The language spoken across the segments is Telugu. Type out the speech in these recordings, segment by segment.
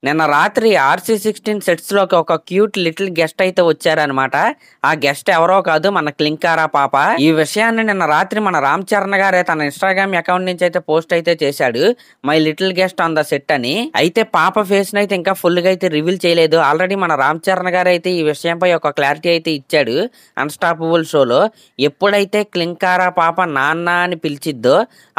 నిన్న రాత్రి RC16 సెట్స్ లోకి ఒక క్యూట్ లిటిల్ గెస్ట్ అయితే వచ్చారనమాట. ఆ గెస్ట్ ఎవరో కాదు, మన క్లింకారా పాప. ఈ విషయాన్ని నిన్న రాత్రి మన రామ్ చరణ్ గారే తన ఇన్స్టాగ్రామ్ అకౌంట్ నుంచి అయితే పోస్ట్ అయితే చేశాడు, my little guest on the set అని. అయితే పాప ఫేస్ అయితే ఇంకా ఫుల్ గా అయితే రివీల్ చేయలేదు. ఆల్రెడీ మన రామ్ చరణ్ గారు అయితే ఈ విషయంపై ఒక క్లారిటీ అయితే ఇచ్చాడు అన్స్టాపబుల్ షోలో. ఎప్పుడైతే క్లింకారా పాప నాన్న అని పిలిచిద్దో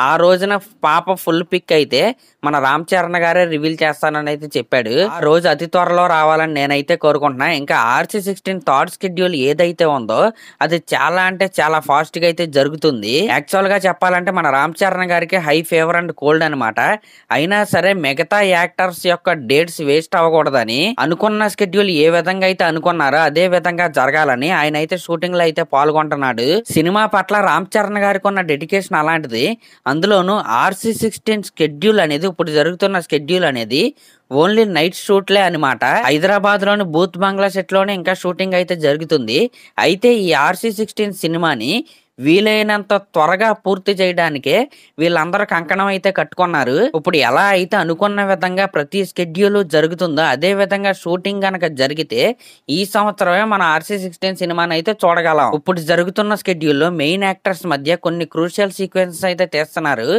ఆ రోజున పాప ఫుల్ పిక్ అయితే మన రామ్ చరణ్ గారే రివీల్ చేస్తానని అయితే చెప్పాడు. ఆ రోజు అతి త్వరలో రావాలని నేనైతే కోరుకుంటున్నా. ఇంకా RC16 థర్డ్ షెడ్యూల్ ఏదైతే ఉందో అది చాలా అంటే చాలా ఫాస్ట్ గా అయితే జరుగుతుంది. యాక్చువల్ గా చెప్పాలంటే మన రామ్ చరణ్ గారికి హై ఫీవర్ అండ్ కోల్డ్ అనమాట. అయినా సరే మిగతా యాక్టర్స్ యొక్క డేట్స్ వేస్ట్ అవ్వకూడదని అనుకున్న షెడ్యూల్ ఏ విధంగా అయితే అనుకున్నారో అదే విధంగా జరగాలని ఆయన అయితే షూటింగ్ లో అయితే పాల్గొంటున్నాడు. సినిమా పట్ల రామ్ చరణ్ గారికి ఉన్న డెడికేషన్ అలాంటిది. అందులోనూ RC16 షెడ్యూల్ అనేది, ఇప్పుడు జరుగుతున్న షెడ్యూల్ అనేది ఓన్లీ నైట్ షూట్లే అనమాట. హైదరాబాద్ లోని బూత్ బంగ్లా సెట్ లోనే ఇంకా షూటింగ్ అయితే జరుగుతుంది. అయితే ఈ RC16 సినిమాని వీలైనంత త్వరగా పూర్తి చేయడానికే వీళ్ళందరూ కంకణం అయితే కట్టుకున్నారు. ఇప్పుడు ఎలా అయితే అనుకున్న విధంగా ప్రతి షెడ్యూల్ జరుగుతుందో అదే విధంగా షూటింగ్ గనక జరిగితే ఈ సంవత్సరమే మన RC16 సినిమాని అయితే చూడగలం. ఇప్పుడు జరుగుతున్న షెడ్యూల్లో మెయిన్ యాక్టర్స్ మధ్య కొన్ని క్రూషియల్ సీక్వెన్సెస్ అయితే తీస్తున్నారు.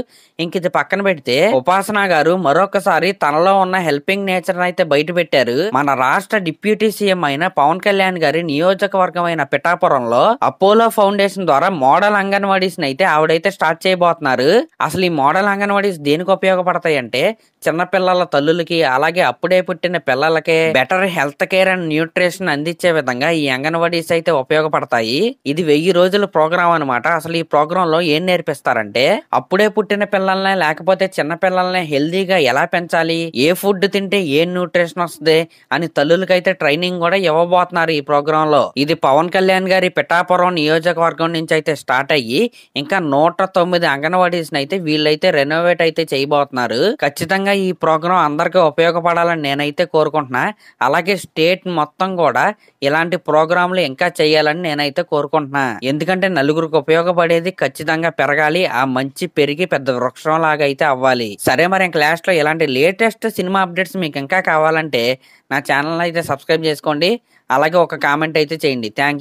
ఇంక ఇది పక్కన పెడితే ఉపాసన గారు మరొకసారి తనలో ఉన్న హెల్పింగ్ నేచర్ అయితే బయట పెట్టారు. మన రాష్ట్ర డిప్యూటీ సీఎం అయిన పవన్ కళ్యాణ్ గారి నియోజకవర్గం అయిన పిఠాపురంలో అపోలో ఫౌండేషన్ ద్వారా మోడల్ అంగన్వాడీస్ అయితే ఆవిడైతే స్టార్ట్ చేయబోతున్నారు. అసలు ఈ మోడల్ అంగన్వాడీస్ దేనికి ఉపయోగపడతాయి అంటే చిన్నపిల్లల తల్లులకి అలాగే అప్పుడే పుట్టిన పిల్లలకి better health care and nutrition అందించే విధంగా ఈ అంగన్వాడీస్ అయితే ఉపయోగపడతాయి. ఇది 1000 రోజుల ప్రోగ్రామ్ అనమాట. అసలు ఈ ప్రోగ్రామ్ లో ఏం నేర్పిస్తారంటే అప్పుడే పుట్టిన పిల్లల్ని లేకపోతే చిన్న పిల్లల్ని హెల్దీగా ఎలా పెంచాలి, ఏ ఫుడ్ తింటే ఏ న్యూట్రిషన్ వస్తుంది అని తల్లులకైతే ట్రైనింగ్ కూడా ఇవ్వబోతున్నారు ఈ ప్రోగ్రామ్ లో. ఇది పవన్ కళ్యాణ్ గారి పిఠాపురం నియోజకవర్గం నుంచి అయితే స్టార్ట్ అయ్యి ఇంకా 109 అంగన్వాడీస్ అయితే వీళ్ళైతే రెనోవేట్ అయితే చేయబోతున్నారు. ఖచ్చితంగా ఈ ప్రోగ్రాం అందరికీ ఉపయోగపడాలని నేనైతే కోరుకుంటున్నా. అలాగే స్టేట్ మొత్తం కూడా ఇలాంటి ప్రోగ్రాంలు ఇంకా చేయాలని నేనైతే కోరుకుంటున్నా. ఎందుకంటే నలుగురికి ఉపయోగపడేది ఖచ్చితంగా పెరగాలి. ఆ మంచి పెరిగి పెద్ద వృక్షం లాగా అయితే అవ్వాలి. సరే, మరి ఇంకా లాస్ట్ లో ఇలాంటి లేటెస్ట్ సినిమా అప్డేట్స్ మీకు ఇంకా కావాలంటే నా ఛానల్ అయితే సబ్స్క్రైబ్ చేసుకోండి. అలాగే ఒక కామెంట్ అయితే చేయండి. Thank you.